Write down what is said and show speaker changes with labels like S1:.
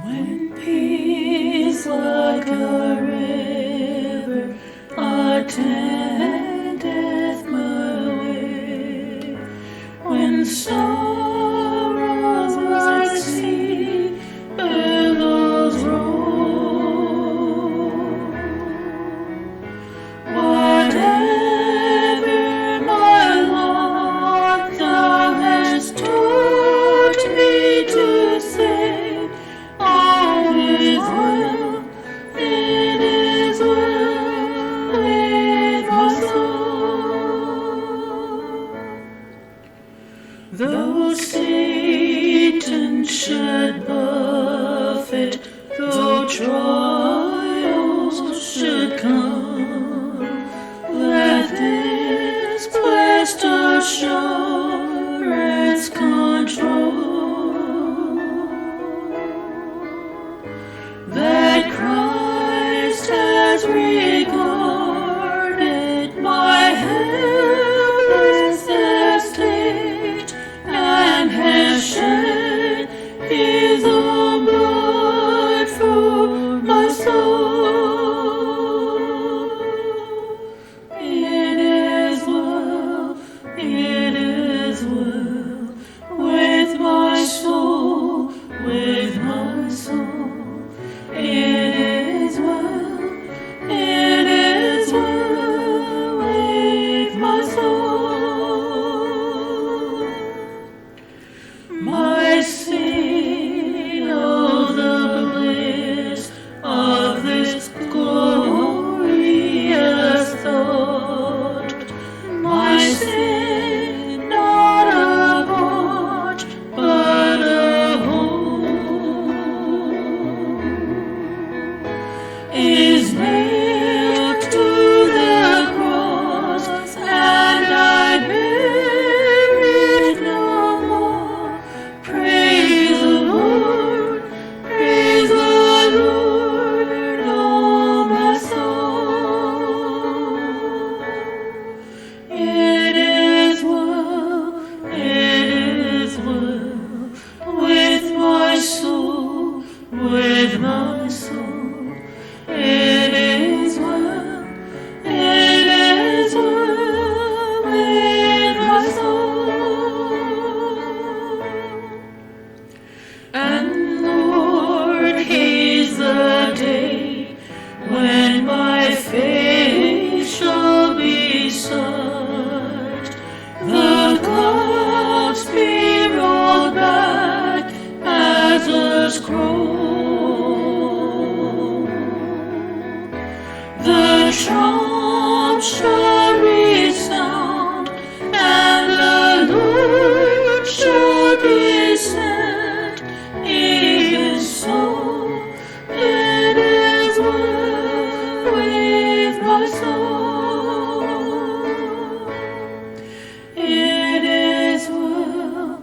S1: When peace like a river attendeth my way, when sorrows like sea billows roll, whatever my lot thou hast taught me to say, all is well, it is well with my soul. Though Satan should buffet, though trials should come, let this blessed assurance control, that Christ has regarded my helpless estate, and has shed his own blood for my soul. It is well, it is well with my soul, with my soul. It is well, it is well with my soul. My sin, oh, the bliss of this glorious thought. My sin, not a part, but a whole, is nailed to the cross, and I bear it no more. Praise the Lord, oh my soul. It is well with my soul, with my soul. It is well with my soul. And Lord, haste the day when my face shall be such, the clouds be rolled back as a scroll, the trump shall resound, and the Lord shall descend. Even so, it is well with my soul. It is well